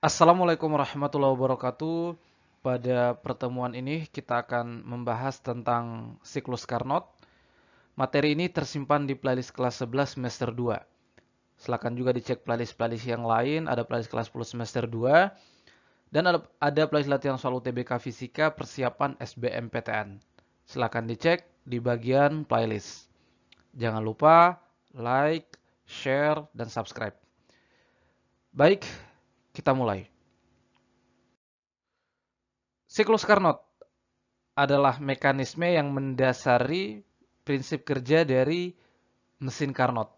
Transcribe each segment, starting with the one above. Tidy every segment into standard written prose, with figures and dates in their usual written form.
Assalamualaikum warahmatullahi wabarakatuh. Pada pertemuan ini kita akan membahas tentang siklus Carnot. Materi ini tersimpan di playlist kelas 11 semester 2. Silakan juga dicek playlist-playlist yang lain, ada playlist kelas 10 semester 2 dan ada playlist latihan soal UTBK Fisika persiapan SBMPTN. Silakan dicek di bagian playlist. Jangan lupa like, share, dan subscribe. Baik, kita mulai. Siklus Carnot adalah mekanisme yang mendasari prinsip kerja dari mesin Carnot.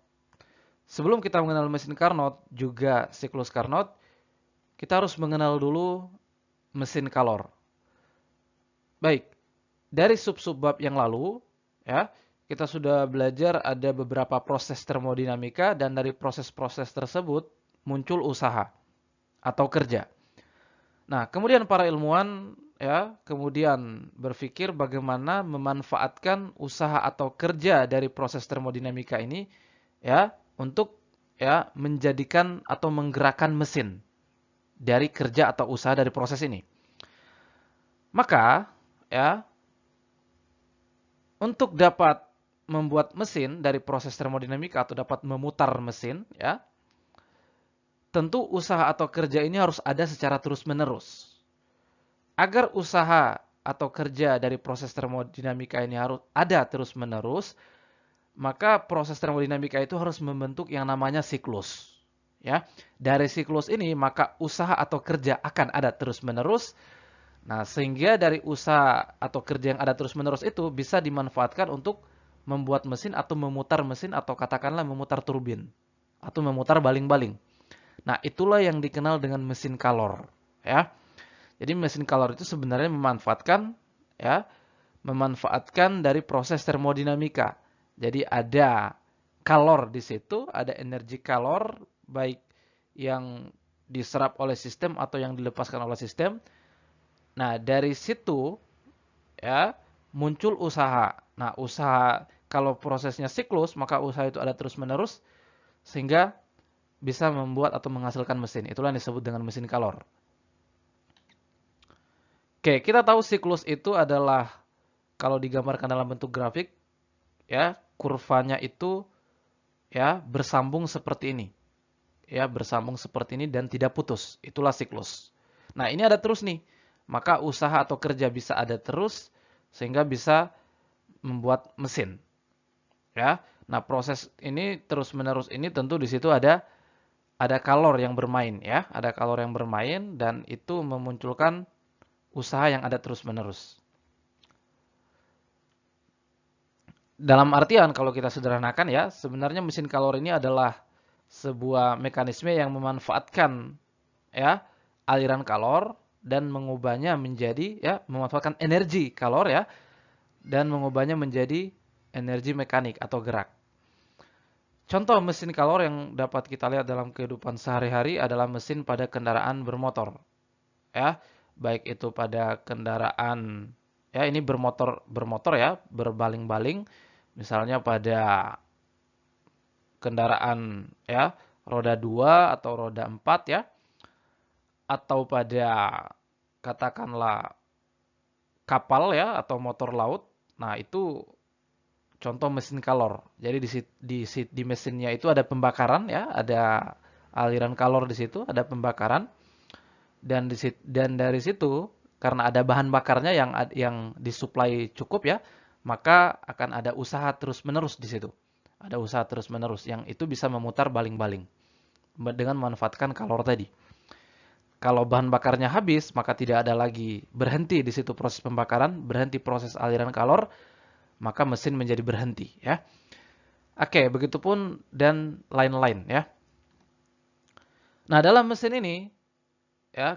Sebelum kita mengenal mesin Carnot, juga siklus Carnot, kita harus mengenal dulu mesin Calor. Baik, dari sub-sub bab yang lalu, ya, kita sudah belajar ada beberapa proses termodinamika dan dari proses-proses tersebut muncul usaha atau kerja. Nah, kemudian para ilmuwan kemudian berpikir bagaimana memanfaatkan usaha atau kerja dari proses termodinamika ini untuk menjadikan atau menggerakkan mesin dari kerja atau usaha dari proses ini. Maka untuk dapat membuat mesin dari proses termodinamika atau dapat memutar mesin tentu usaha atau kerja ini harus ada secara terus-menerus. Agar usaha atau kerja dari proses termodinamika ini harus ada terus-menerus, maka proses termodinamika itu harus membentuk yang namanya siklus. Dari siklus ini, maka usaha atau kerja akan ada terus-menerus. Nah, sehingga dari usaha atau kerja yang ada terus-menerus itu bisa dimanfaatkan untuk membuat mesin atau memutar mesin atau katakanlah memutar turbin atau memutar baling-baling. Nah, itulah yang dikenal dengan mesin Calor. Jadi mesin Calor itu sebenarnya memanfaatkan dari proses termodinamika. Jadi ada kalor di situ, ada energi kalor baik yang diserap oleh sistem atau yang dilepaskan oleh sistem. Nah, dari situ muncul usaha. Nah, usaha kalau prosesnya siklus, maka usaha itu ada terus-menerus sehingga bisa membuat atau menghasilkan mesin. Itulah yang disebut dengan mesin Calor. Oke, kita tahu siklus itu adalah kalau digambarkan dalam bentuk grafik, kurvanya itu bersambung seperti ini. Bersambung seperti ini dan tidak putus. Itulah siklus. Nah, ini ada terus nih. Maka usaha atau kerja bisa ada terus sehingga bisa membuat mesin. Nah, proses ini terus-menerus ini tentu di situ ada kalor yang bermain Ada kalor yang bermain dan itu memunculkan usaha yang ada terus-menerus. Dalam artian kalau kita sederhanakan sebenarnya mesin kalor ini adalah sebuah mekanisme yang memanfaatkan aliran kalor dan mengubahnya menjadi memanfaatkan energi kalor dan mengubahnya menjadi energi mekanik atau gerak. Contoh mesin kalor yang dapat kita lihat dalam kehidupan sehari-hari adalah mesin pada kendaraan bermotor. Baik itu pada kendaraan ini bermotor berbaling-baling, misalnya pada kendaraan roda 2 atau roda 4 atau pada katakanlah kapal atau motor laut. Nah, itu contoh mesin kalor. Jadi di mesinnya itu ada pembakaran ada aliran kalor di situ, ada pembakaran dan dari situ karena ada bahan bakarnya yang disuplai cukup maka akan ada usaha terus-menerus di situ. Ada usaha terus-menerus yang itu bisa memutar baling-baling dengan memanfaatkan kalor tadi. Kalau bahan bakarnya habis, maka tidak ada lagi berhenti di situ proses pembakaran, berhenti proses aliran kalor, maka mesin menjadi berhenti Oke, begitupun dan lain-lain Nah, dalam mesin ini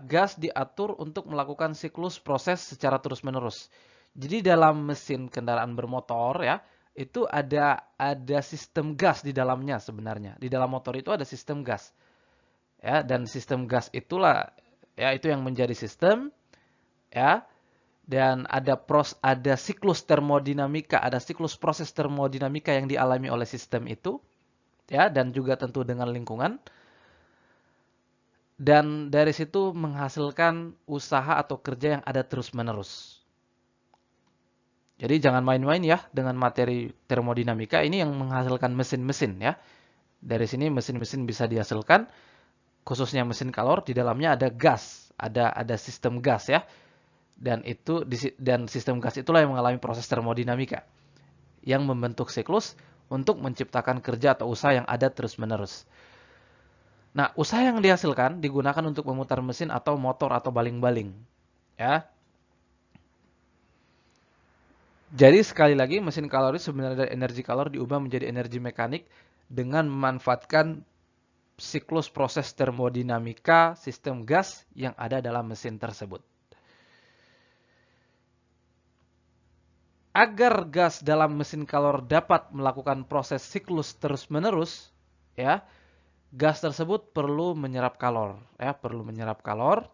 gas diatur untuk melakukan siklus proses secara terus-menerus. Jadi dalam mesin kendaraan bermotor itu ada sistem gas di dalamnya sebenarnya. Di dalam motor itu ada sistem gas. Dan sistem gas itulah itu yang menjadi sistem dan ada siklus termodinamika, ada siklus proses termodinamika yang dialami oleh sistem itu dan juga tentu dengan lingkungan. dan dari situ menghasilkan usaha atau kerja yang ada terus-menerus. Jadi jangan main-main ya dengan materi termodinamika ini yang menghasilkan mesin-mesin ya. Dari sini mesin-mesin bisa dihasilkan, khususnya mesin kalor di dalamnya ada gas, ada sistem gas ya. Dan sistem gas itulah yang mengalami proses termodinamika yang membentuk siklus untuk menciptakan kerja atau usaha yang ada terus-menerus. Nah, usaha yang dihasilkan digunakan untuk memutar mesin atau motor atau baling-baling. Ya. Jadi sekali lagi mesin kalori sebenarnya dari energi kalor diubah menjadi energi mekanik dengan memanfaatkan siklus proses termodinamika sistem gas yang ada dalam mesin tersebut. Agar gas dalam mesin kalor dapat melakukan proses siklus terus-menerus, ya, gas tersebut perlu menyerap kalor, ya, perlu menyerap kalor.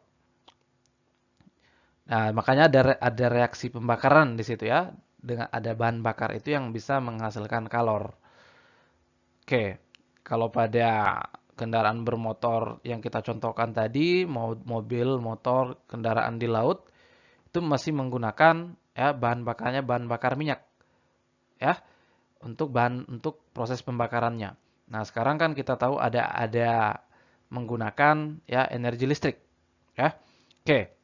Nah, makanya ada reaksi pembakaran di situ ya, dengan ada bahan bakar itu yang bisa menghasilkan kalor. Oke, kalau pada kendaraan bermotor yang kita contohkan tadi, mobil, motor, kendaraan di laut, itu masih menggunakan ya bahan bakarnya bahan bakar minyak, ya, untuk proses pembakarannya. Nah, sekarang kan kita tahu ada menggunakan ya energi listrik, ya. Oke.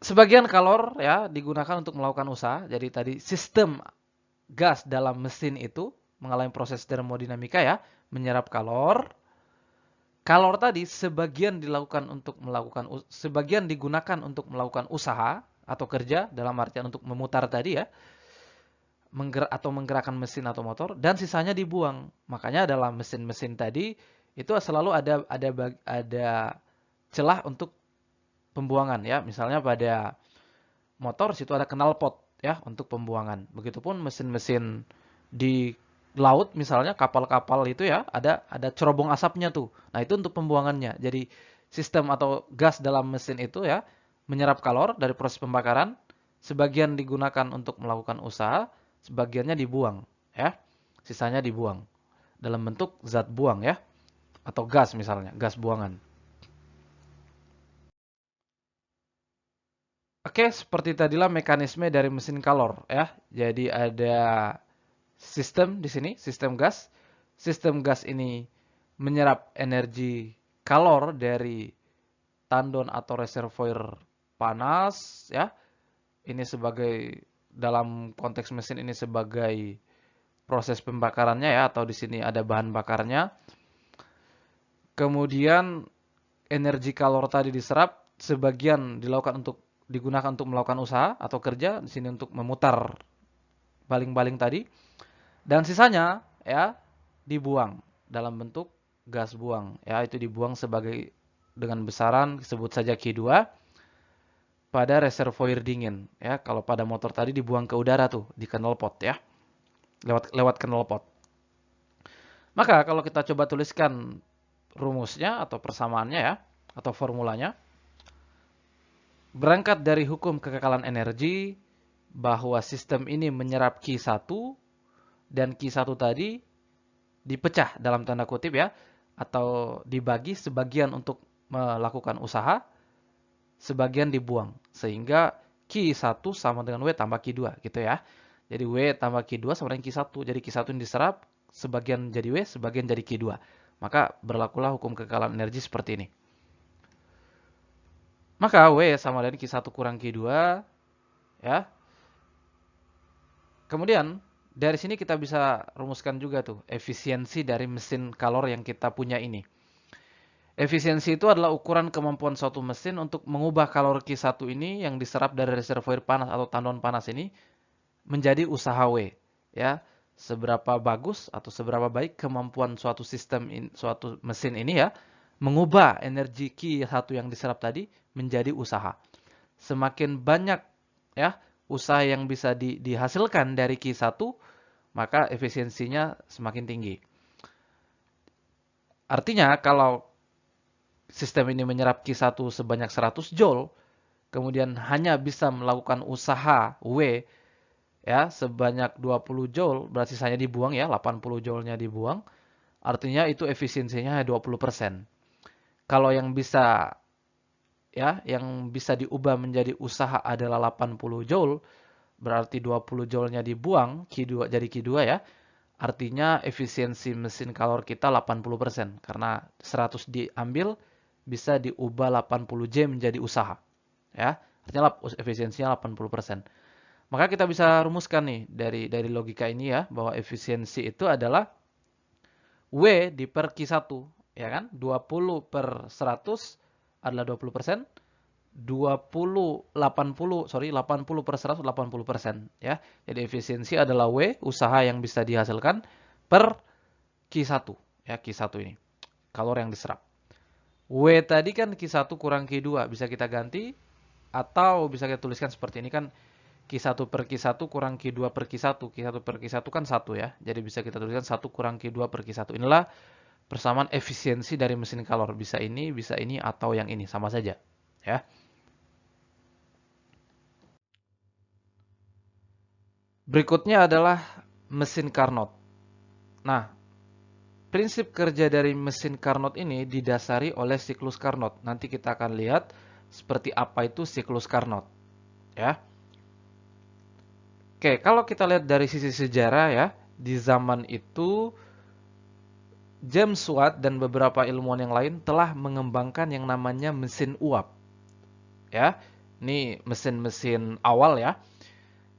Sebagian kalor ya digunakan untuk melakukan usaha. Jadi tadi sistem gas dalam mesin itu mengalami proses termodinamika ya, menyerap kalor. Kalor tadi sebagian digunakan untuk melakukan usaha atau kerja dalam artian untuk memutar tadi ya, atau menggerakkan mesin atau motor, dan sisanya dibuang. Makanya dalam mesin-mesin tadi itu selalu ada celah untuk pembuangan ya. Misalnya pada motor situ ada knalpot ya untuk pembuangan. Begitupun mesin-mesin di laut misalnya kapal-kapal itu ya ada cerobong asapnya tuh. Nah, itu untuk pembuangannya. Jadi sistem atau gas dalam mesin itu ya menyerap kalor dari proses pembakaran, sebagian digunakan untuk melakukan usaha, sebagiannya dibuang ya. Sisanya dibuang dalam bentuk zat buang ya atau gas misalnya, gas buangan. Oke, seperti tadilah mekanisme dari mesin kalor ya. Jadi ada sistem di sini, sistem gas. Sistem gas ini menyerap energi kalor dari tandon atau reservoir panas ya. Ini sebagai dalam konteks mesin ini sebagai proses pembakarannya ya, atau di sini ada bahan bakarnya. Kemudian energi kalor tadi diserap, sebagian digunakan untuk melakukan usaha atau kerja, di sini untuk memutar baling-baling tadi, dan sisanya ya dibuang dalam bentuk gas buang. Ya, itu dibuang sebagai dengan besaran sebut saja Q2 pada reservoir dingin. Ya, kalau pada motor tadi dibuang ke udara tuh di knalpot ya, lewat knalpot. Maka kalau kita coba tuliskan rumusnya atau persamaannya ya, atau formulanya, berangkat dari hukum kekekalan energi bahwa sistem ini menyerap Q1 dan Q1 tadi dipecah dalam tanda kutip ya, atau dibagi sebagian untuk melakukan usaha, sebagian dibuang. Sehingga Q1 sama dengan W tambah Q2 gitu ya. Jadi W tambah Q2 sama dengan Q1. Jadi Q1 yang diserap, sebagian jadi W, sebagian jadi Q2. Maka berlakulah hukum kekekalan energi seperti ini. Maka W sama dengan Q1 kurang Q2 ya. Kemudian dari sini kita bisa rumuskan juga tuh efisiensi dari mesin kalor yang kita punya ini. Efisiensi itu adalah ukuran kemampuan suatu mesin untuk mengubah kalori Q1 ini yang diserap dari reservoir panas atau tandon panas ini menjadi usaha W. Ya, seberapa bagus atau seberapa baik kemampuan suatu suatu mesin ini ya mengubah energi Q1 yang diserap tadi menjadi usaha. Semakin banyak ya usaha yang bisa dihasilkan dari Q1, maka efisiensinya semakin tinggi. Artinya kalau sistem ini menyerap Q1 sebanyak 100 Joule, kemudian hanya bisa melakukan usaha W ya sebanyak 20 Joule, berarti sisanya dibuang ya, 80 Joule-nya dibuang. Artinya itu efisiensinya hanya 20%. Kalau yang bisa yang bisa diubah menjadi usaha adalah 80 joule, berarti 20 joule-nya dibuang, Q2 jadi Q2 ya. Artinya efisiensi mesin kalor kita 80%, karena 100 diambil bisa diubah 80 J menjadi usaha. Ya, artinya efisiensinya 80%. Maka kita bisa rumuskan nih dari logika ini ya, bahwa efisiensi itu adalah W di per Q1, ya kan? 20 per 100 adalah 20%, 80 per 100 80%, ya. Jadi efisiensi adalah W, usaha yang bisa dihasilkan per Q1, ya, Q1 ini. Kalor yang diserap. W tadi kan Q1 kurang Q2, bisa kita ganti atau bisa kita tuliskan seperti ini kan, Q1 per Q1 kurang Q2 per Q1. Q1 per Q1 kan 1 ya. Jadi bisa kita tuliskan 1 kurang Q2 per Q1. Inilah persamaan efisiensi dari mesin kalor. Bisa ini, atau yang ini. Sama saja. Ya. Berikutnya adalah mesin Carnot. Nah, prinsip kerja dari mesin Carnot ini didasari oleh siklus Carnot. Nanti kita akan lihat seperti apa itu siklus Carnot. Ya. Oke, kalau kita lihat dari sisi sejarah ya, di zaman itu James Watt dan beberapa ilmuwan yang lain telah mengembangkan yang namanya mesin uap. Ya, ini mesin-mesin awal ya,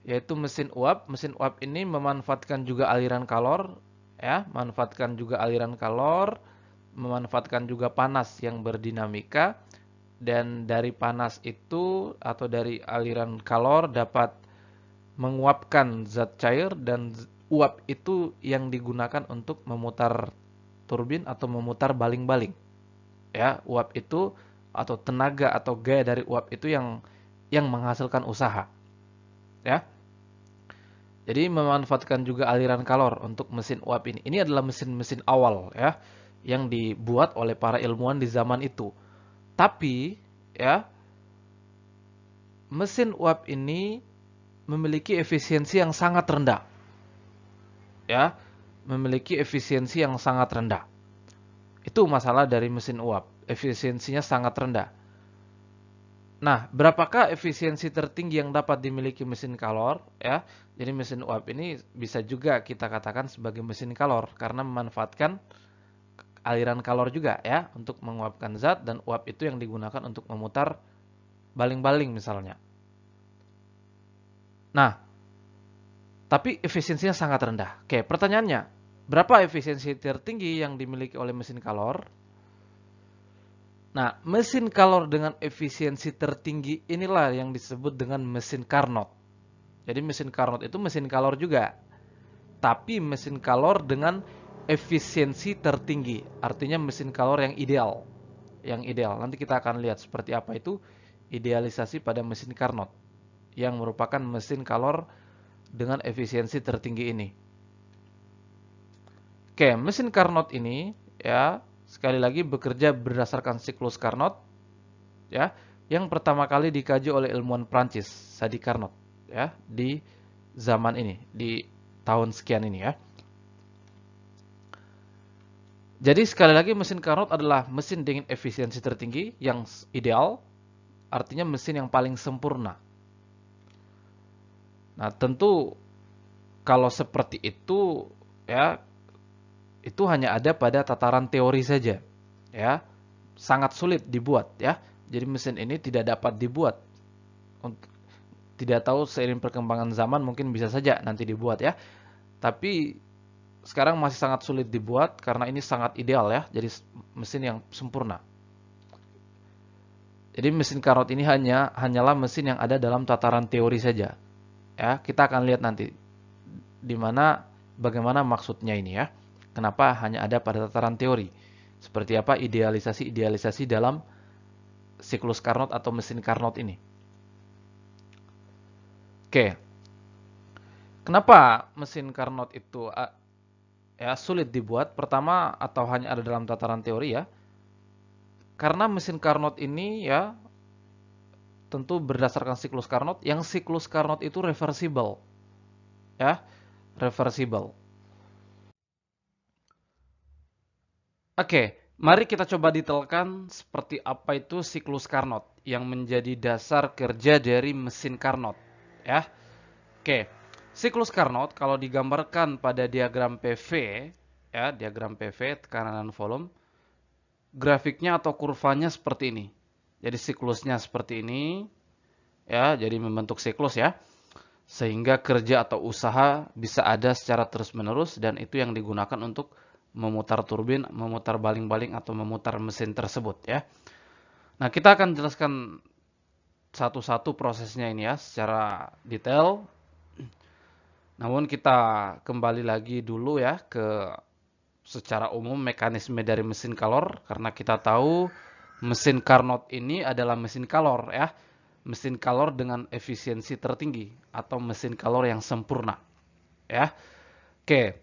yaitu mesin uap. Mesin uap ini memanfaatkan juga aliran kalor, ya, memanfaatkan juga panas yang berdinamika, dan dari panas itu atau dari aliran kalor dapat menguapkan zat cair, dan uap itu yang digunakan untuk memutar turbin atau memutar baling-baling. Ya, uap itu atau tenaga atau gaya dari uap itu yang menghasilkan usaha. Ya. Jadi memanfaatkan juga aliran kalor untuk mesin uap ini. Ini adalah mesin-mesin awal ya yang dibuat oleh para ilmuwan di zaman itu. Tapi ya, mesin uap ini memiliki efisiensi yang sangat rendah. Ya, memiliki efisiensi yang sangat rendah. Itu masalah dari mesin uap, efisiensinya sangat rendah. Nah, berapakah efisiensi tertinggi yang dapat dimiliki mesin kalor? Ya, jadi mesin uap ini bisa juga kita katakan sebagai mesin kalor karena memanfaatkan aliran kalor juga ya untuk menguapkan zat, dan uap itu yang digunakan untuk memutar baling-baling misalnya. Nah, tapi efisiensinya sangat rendah. Oke, pertanyaannya, berapa efisiensi tertinggi yang dimiliki oleh mesin kalor? Nah, mesin kalor dengan efisiensi tertinggi inilah yang disebut dengan mesin Carnot. Jadi mesin Carnot itu mesin kalor juga, tapi mesin kalor dengan efisiensi tertinggi. Artinya mesin kalor yang ideal. Yang ideal. Nanti kita akan lihat seperti apa itu idealisasi pada mesin Carnot, yang merupakan mesin kalor dengan efisiensi tertinggi ini. Oke, mesin Carnot ini ya sekali lagi bekerja berdasarkan siklus Carnot ya, yang pertama kali dikaji oleh ilmuwan Prancis, Sadi Carnot ya, di zaman ini, di tahun sekian ini ya. Jadi sekali lagi mesin Carnot adalah mesin dengan efisiensi tertinggi yang ideal, artinya mesin yang paling sempurna. Nah, tentu kalau seperti itu ya, itu hanya ada pada tataran teori saja ya, sangat sulit dibuat ya. Jadi mesin ini tidak dapat dibuat, tidak tahu seiring perkembangan zaman mungkin bisa saja nanti dibuat ya, tapi sekarang masih sangat sulit dibuat karena ini sangat ideal ya, jadi mesin yang sempurna. Jadi mesin Carnot ini hanyalah mesin yang ada dalam tataran teori saja ya. Kita akan lihat nanti bagaimana maksudnya ini ya. Kenapa hanya ada pada tataran teori? Seperti apa idealisasi dalam siklus Carnot atau mesin Carnot ini? Oke. Kenapa mesin Carnot itu ya sulit dibuat? Pertama, atau hanya ada dalam tataran teori ya. Karena mesin Carnot ini ya tentu berdasarkan siklus Carnot, yang siklus Carnot itu reversible. Ya, reversible. Oke, mari kita coba detailkan seperti apa itu siklus Carnot yang menjadi dasar kerja dari mesin Carnot, ya. Oke, siklus Carnot kalau digambarkan pada diagram PV, ya, diagram PV tekanan dan volume, grafiknya atau kurvanya seperti ini. Jadi siklusnya seperti ini, ya, jadi membentuk siklus ya, sehingga kerja atau usaha bisa ada secara terus-menerus dan itu yang digunakan untuk memutar turbin, memutar baling-baling atau memutar mesin tersebut ya. Nah, kita akan jelaskan satu-satu prosesnya ini ya secara detail. Namun kita kembali lagi dulu ya ke secara umum mekanisme dari mesin Carnot karena kita tahu mesin Carnot ini adalah mesin Carnot ya. Mesin Carnot dengan efisiensi tertinggi atau mesin Carnot yang sempurna ya. Oke,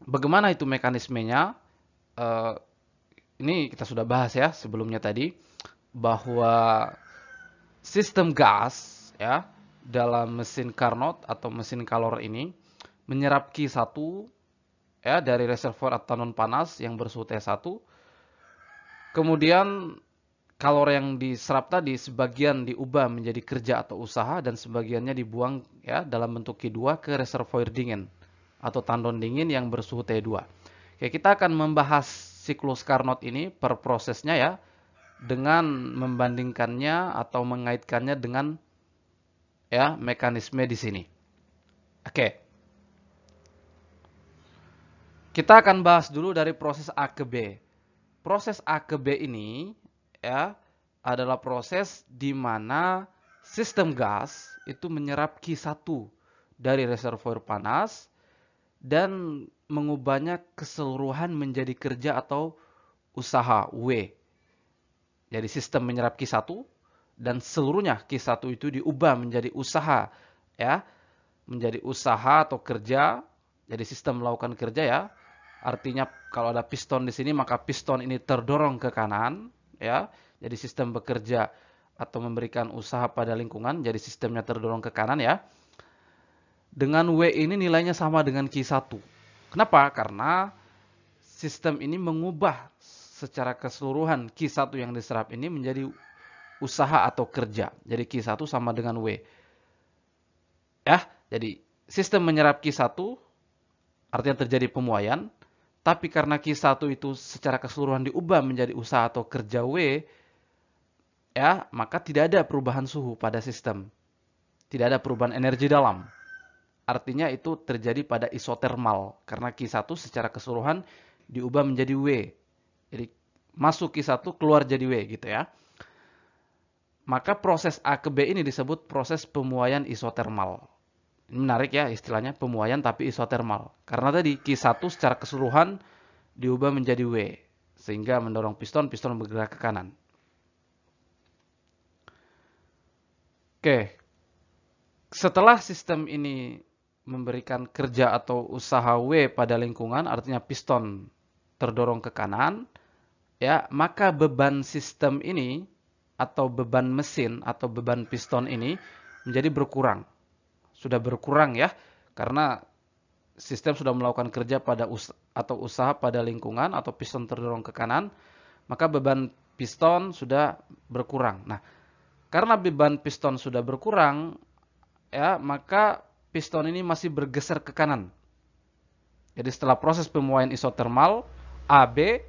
bagaimana itu mekanismenya? Eh, ini kita sudah bahas ya sebelumnya tadi bahwa sistem gas ya dalam mesin Carnot atau mesin Carnot ini menyerap Q1 ya dari reservoir atau non panas yang bersuhu T1. Kemudian kalori yang diserap tadi sebagian diubah menjadi kerja atau usaha dan sebagiannya dibuang ya dalam bentuk Q2 ke reservoir dingin atau tandon dingin yang bersuhu T2. Oke, kita akan membahas siklus Carnot ini per prosesnya ya dengan membandingkannya atau mengaitkannya dengan ya mekanisme di sini. Oke. Kita akan bahas dulu dari proses A ke B. Proses A ke B ini ya adalah proses di mana sistem gas itu menyerap Q1 dari reservoir panas dan mengubahnya keseluruhan menjadi kerja atau usaha W. Jadi sistem menyerap Q1 dan seluruhnya Q1 itu diubah menjadi usaha ya, menjadi usaha atau kerja. Jadi sistem melakukan kerja ya. Artinya kalau ada piston di sini maka piston ini terdorong ke kanan ya. Jadi sistem bekerja atau memberikan usaha pada lingkungan, jadi sistemnya terdorong ke kanan ya. Dengan W ini nilainya sama dengan Q1. Kenapa? Karena sistem ini mengubah secara keseluruhan Q1 yang diserap ini menjadi usaha atau kerja. Jadi Q1 sama dengan W. Ya, jadi sistem menyerap Q1 artinya terjadi pemuaian, tapi karena Q1 itu secara keseluruhan diubah menjadi usaha atau kerja W, ya, maka tidak ada perubahan suhu pada sistem. Tidak ada perubahan energi dalam. Artinya itu terjadi pada isotermal karena Q1 secara keseluruhan diubah menjadi W. Jadi masuk Q1 keluar jadi W gitu ya. Maka proses A ke B ini disebut proses pemuaian isotermal. Ini menarik ya istilahnya pemuaian tapi isotermal. Karena tadi Q1 secara keseluruhan diubah menjadi W sehingga mendorong piston bergerak ke kanan. Oke. Setelah sistem ini memberikan kerja atau usaha W pada lingkungan, artinya piston terdorong ke kanan, ya, maka beban sistem ini atau beban mesin atau beban piston ini menjadi berkurang. Sudah berkurang ya, karena sistem sudah melakukan kerja pada usaha pada lingkungan atau piston terdorong ke kanan, maka beban piston sudah berkurang. Nah, karena beban piston sudah berkurang, ya, maka piston ini masih bergeser ke kanan. Jadi setelah proses pemuaian isotermal AB,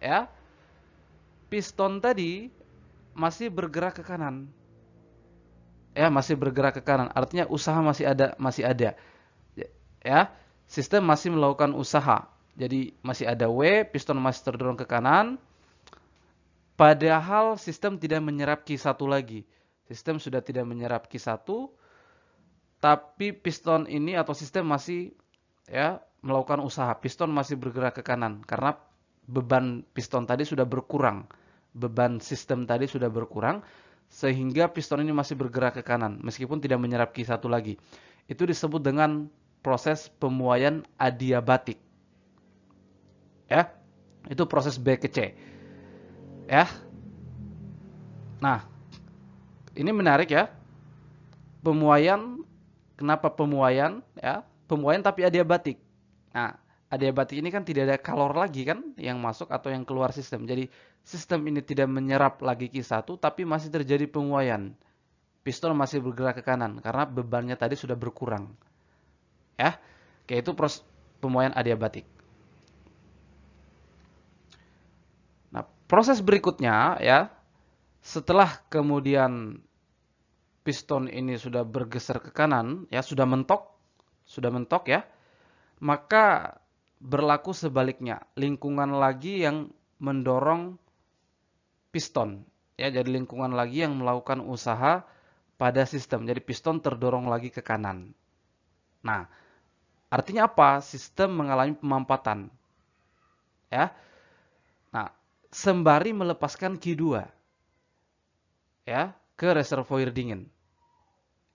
ya, piston tadi masih bergerak ke kanan. Ya, masih bergerak ke kanan. Artinya usaha masih ada. Ya, sistem masih melakukan usaha. Jadi masih ada W, piston masih terdorong ke kanan. Padahal sistem tidak menyerap Q1 lagi. Sistem sudah tidak menyerap Q1, tapi piston ini atau sistem masih ya melakukan usaha. Piston masih bergerak ke kanan karena beban piston tadi sudah berkurang. Beban sistem tadi sudah berkurang sehingga piston ini masih bergerak ke kanan meskipun tidak menyerap Q1 lagi. Itu disebut dengan proses pemuaian adiabatik. Ya. Itu proses B ke C. Ya. Nah, ini menarik ya. Pemuaian, kenapa pemuaian? Ya, pemuaian tapi adiabatik. Nah, adiabatik ini kan tidak ada kalor lagi kan yang masuk atau yang keluar sistem. Jadi sistem ini tidak menyerap lagi Q1 tapi masih terjadi penguaian. Piston masih bergerak ke kanan karena bebannya tadi sudah berkurang. Ya. Oke, itu proses pemuaian adiabatik. Nah, proses berikutnya ya, setelah kemudian piston ini sudah bergeser ke kanan, ya sudah mentok ya, maka berlaku sebaliknya, lingkungan lagi yang mendorong piston. Ya, jadi lingkungan lagi yang melakukan usaha pada sistem. Jadi piston terdorong lagi ke kanan. Nah, artinya apa? Sistem mengalami pemampatan. Ya. Nah, sembari melepaskan Q2 ya ke reservoir dingin.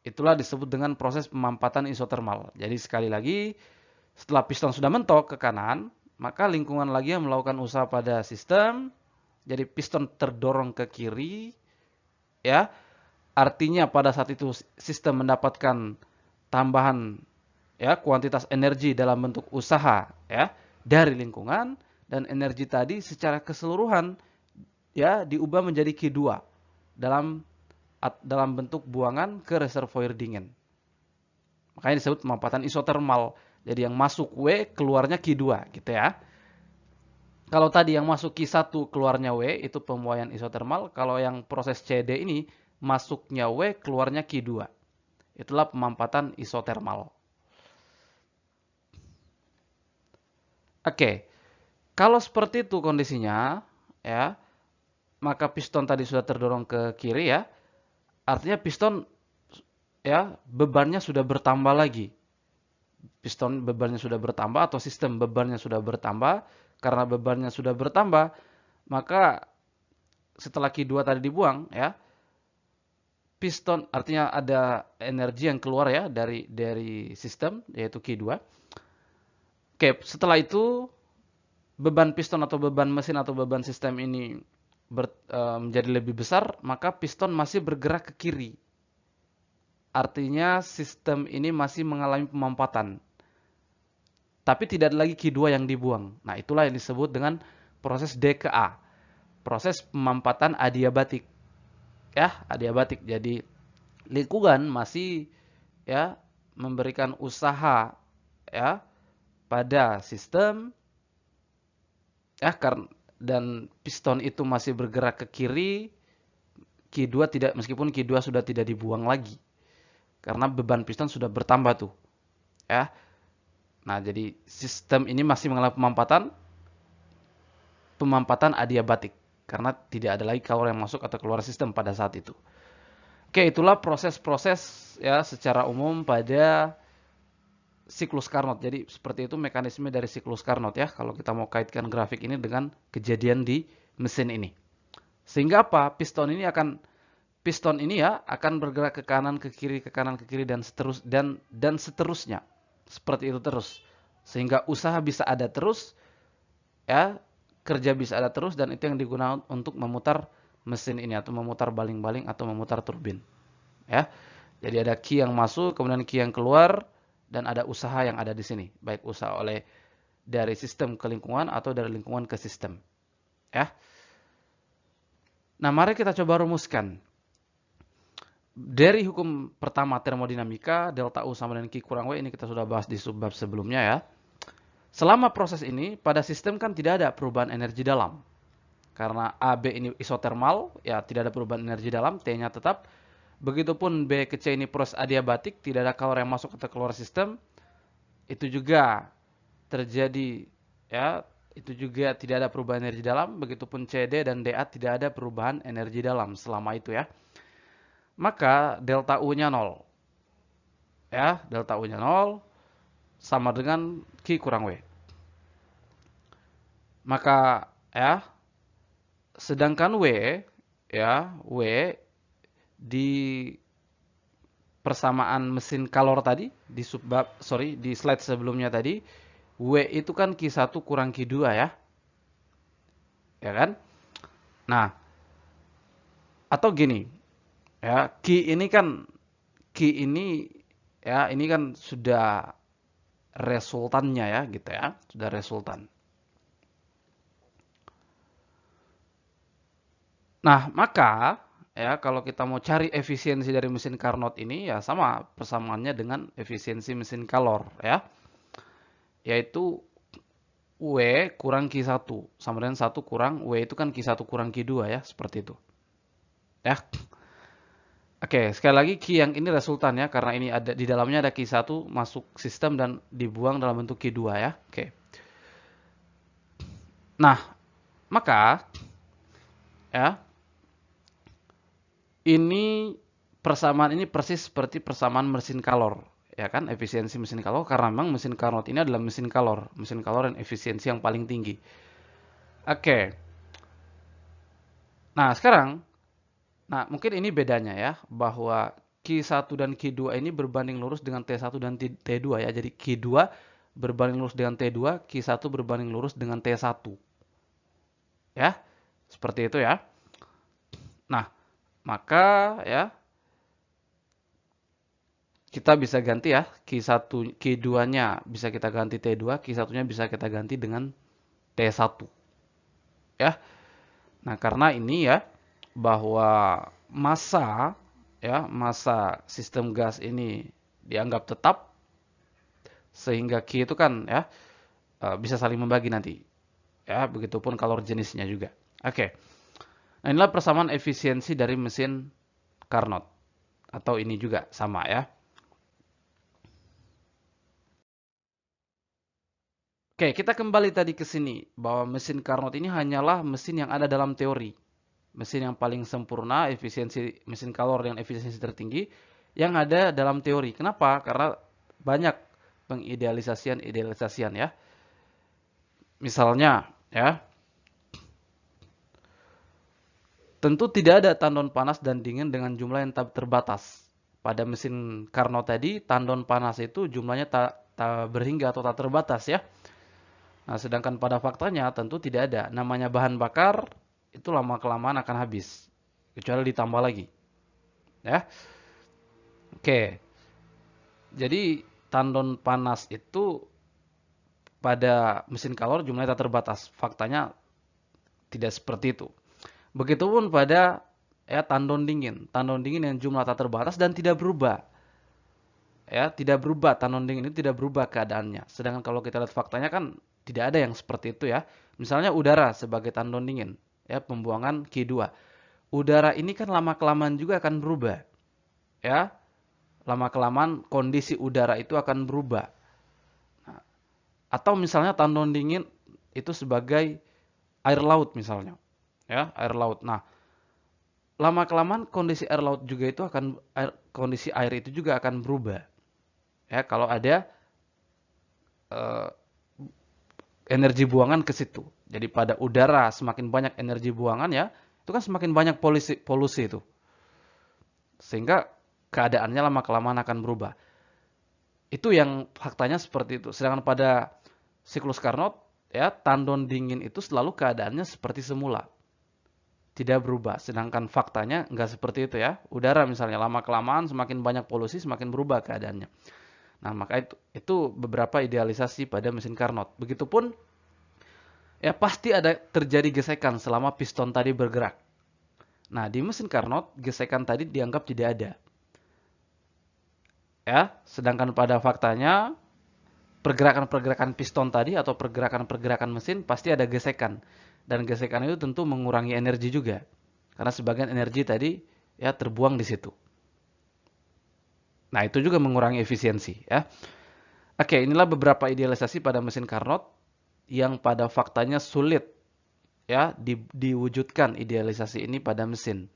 Itulah disebut dengan proses pemampatan isotermal. Jadi sekali lagi, setelah piston sudah mentok ke kanan, maka lingkungan lagi yang melakukan usaha pada sistem. Jadi piston terdorong ke kiri, ya. Artinya pada saat itu sistem mendapatkan tambahan ya kuantitas energi dalam bentuk usaha ya dari lingkungan, dan energi tadi secara keseluruhan ya diubah menjadi Q2 dalam bentuk buangan ke reservoir dingin. Makanya disebut pemampatan isotermal. Jadi yang masuk W keluarnya Q2 gitu ya. Kalau tadi yang masuk Q1 keluarnya W itu pemuaian isotermal, kalau yang proses CD ini masuknya W keluarnya Q2. Itulah pemampatan isotermal. Oke. Kalau seperti itu kondisinya ya, maka piston tadi sudah terdorong ke kiri ya. Artinya piston ya bebannya sudah bertambah lagi. Piston bebannya sudah bertambah atau sistem bebannya sudah bertambah. Karena bebannya sudah bertambah, maka setelah Q2 tadi dibuang ya, piston artinya ada energi yang keluar ya dari sistem yaitu Q2. Oke, setelah itu beban piston atau beban mesin atau beban sistem ini menjadi lebih besar, maka piston masih bergerak ke kiri. Artinya sistem ini masih mengalami pemampatan. Tapi tidak ada lagi Q2 yang dibuang. Nah, itulah yang disebut dengan proses DKA. Proses pemampatan adiabatik. Ya, adiabatik. Jadi lingkungan masih ya memberikan usaha ya pada sistem ya karena dan piston itu masih bergerak ke kiri, Q2 tidak, meskipun Q2 sudah tidak dibuang lagi karena beban piston sudah bertambah tuh ya. Nah, jadi sistem ini masih mengalami pemampatan adiabatik karena tidak ada lagi kalor yang masuk atau keluar sistem pada saat itu. Oke, itulah proses-proses ya secara umum pada siklus Carnot. Jadi seperti itu mekanisme dari siklus Carnot ya kalau kita mau kaitkan grafik ini dengan kejadian di mesin ini. Sehingga apa? Piston ini ya akan bergerak ke kanan, ke kiri, ke kanan, ke kiri dan seterusnya. Seperti itu terus. Sehingga usaha bisa ada terus ya, kerja bisa ada terus, dan itu yang digunakan untuk memutar mesin ini atau memutar baling-baling atau memutar turbin. Ya. Jadi ada ki yang masuk, kemudian ki yang keluar, dan ada usaha yang ada di sini. Baik usaha dari sistem ke lingkungan atau dari lingkungan ke sistem. Ya. Nah, mari kita coba rumuskan. Dari hukum pertama termodinamika, delta U sama dengan Q kurang W, ini kita sudah bahas di subbab sebelumnya ya. Selama proses ini, pada sistem kan tidak ada perubahan energi dalam. Karena AB ini isotermal, ya tidak ada perubahan energi dalam, T-nya tetap. Begitupun B ke C ini proses adiabatik, tidak ada kalor yang masuk atau keluar sistem. Itu juga terjadi, ya, itu juga tidak ada perubahan energi dalam. Begitupun CD dan DA tidak ada perubahan energi dalam selama itu ya. Maka delta U-nya 0. Ya, delta U-nya 0 sama dengan Q kurang W. Maka ya, sedangkan W ya, W di persamaan mesin kalor tadi di slide sebelumnya tadi, W itu kan Q1 kurang Q2 ya. Ya kan? Nah, atau gini, ya, Q ini ya ini kan sudah resultannya ya, gitu ya. Sudah resultan. Nah, maka ya kalau kita mau cari efisiensi dari mesin Carnot ini ya sama persamaannya dengan efisiensi mesin Calor ya, yaitu W kurang Q1 sama dengan 1 kurang W itu kan Q1 kurang Q2 ya, seperti itu. Ya. Oke, sekali lagi Q yang ini resultan ya, karena ini ada di dalamnya ada Q1 masuk sistem dan dibuang dalam bentuk Q2 ya. Oke. Nah, maka ya ini persamaan ini persis seperti persamaan mesin Calor, ya kan? Efisiensi mesin Calor karena memang mesin Carnot ini adalah mesin Calor yang efisiensi yang paling tinggi. Oke. Nah, sekarang mungkin ini bedanya ya, bahwa Q1 dan Q2 ini berbanding lurus dengan T1 dan T2 ya. Jadi Q2 berbanding lurus dengan T2, Q1 berbanding lurus dengan T1. Ya, seperti itu ya. Nah, maka ya kita bisa ganti ya, Q1, Q2-nya bisa kita ganti T2, Q1-nya bisa kita ganti dengan T1. Ya. Nah, karena ini ya, bahwa massa sistem gas ini dianggap tetap, sehingga Q itu kan ya bisa saling membagi nanti. Ya, begitupun kalor jenisnya juga. Oke. Nah, inilah persamaan efisiensi dari mesin Carnot. Atau ini juga sama ya. Oke, kita kembali tadi ke sini bahwa mesin Carnot ini hanyalah mesin yang ada dalam teori. Mesin yang paling sempurna, efisiensi mesin kalor dengan efisiensi tertinggi yang ada dalam teori. Kenapa? Karena banyak pengidealisasian ya. Misalnya ya, tentu tidak ada tandon panas dan dingin dengan jumlah yang terbatas. Pada mesin Carnot tadi, tandon panas itu jumlahnya tak berhingga atau tak terbatas ya. Nah, sedangkan pada faktanya tentu tidak ada. Namanya bahan bakar itu lama-kelamaan akan habis. Kecuali ditambah lagi. Ya. Oke. Jadi tandon panas itu pada mesin kalor jumlahnya tak terbatas. Faktanya tidak seperti itu. Begitupun pada ya tandon dingin. Tandon dingin yang jumlah tak terbatas dan tidak berubah. Ya, tidak berubah, tandon dingin itu tidak berubah keadaannya. Sedangkan kalau kita lihat faktanya kan tidak ada yang seperti itu ya. Misalnya udara sebagai tandon dingin, ya pembuangan Q2. Udara ini kan lama-kelamaan juga akan berubah. Ya, lama-kelamaan kondisi udara itu akan berubah. Nah, atau misalnya tandon dingin itu sebagai air laut misalnya. Ya, air laut. Nah, lama-kelamaan kondisi air laut juga itu kondisi air itu juga akan berubah. Ya, kalau ada eh, energi buangan ke situ. Jadi pada udara semakin banyak energi buangan ya, itu kan semakin banyak polusi itu. Sehingga keadaannya lama-kelamaan akan berubah. Itu yang faktanya seperti itu. Sedangkan pada siklus Carnot, ya, tandon dingin itu selalu keadaannya seperti semula. Tidak berubah. Sedangkan faktanya nggak seperti itu ya. Udara misalnya lama-kelamaan semakin banyak polusi, semakin berubah keadaannya. Nah, maka itu beberapa idealisasi pada mesin Carnot. Begitupun ya pasti ada terjadi gesekan selama piston tadi bergerak. Nah, di mesin Carnot, gesekan tadi dianggap tidak ada. Ya, sedangkan pada faktanya, pergerakan-pergerakan piston tadi atau pergerakan-pergerakan mesin pasti ada gesekan. Dan gesekan itu tentu mengurangi energi juga. Karena sebagian energi tadi ya terbuang di situ. Nah, itu juga mengurangi efisiensi ya. Oke, inilah beberapa idealisasi pada mesin Carnot yang pada faktanya sulit ya diwujudkan idealisasi ini pada mesin.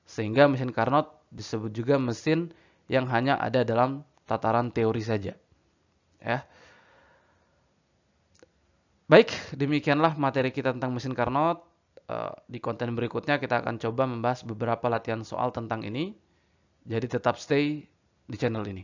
Sehingga mesin Carnot disebut juga mesin yang hanya ada dalam tataran teori saja. Ya. Baik, demikianlah materi kita tentang mesin Carnot. Di konten berikutnya kita akan coba membahas beberapa latihan soal tentang ini. Jadi tetap stay di channel ini.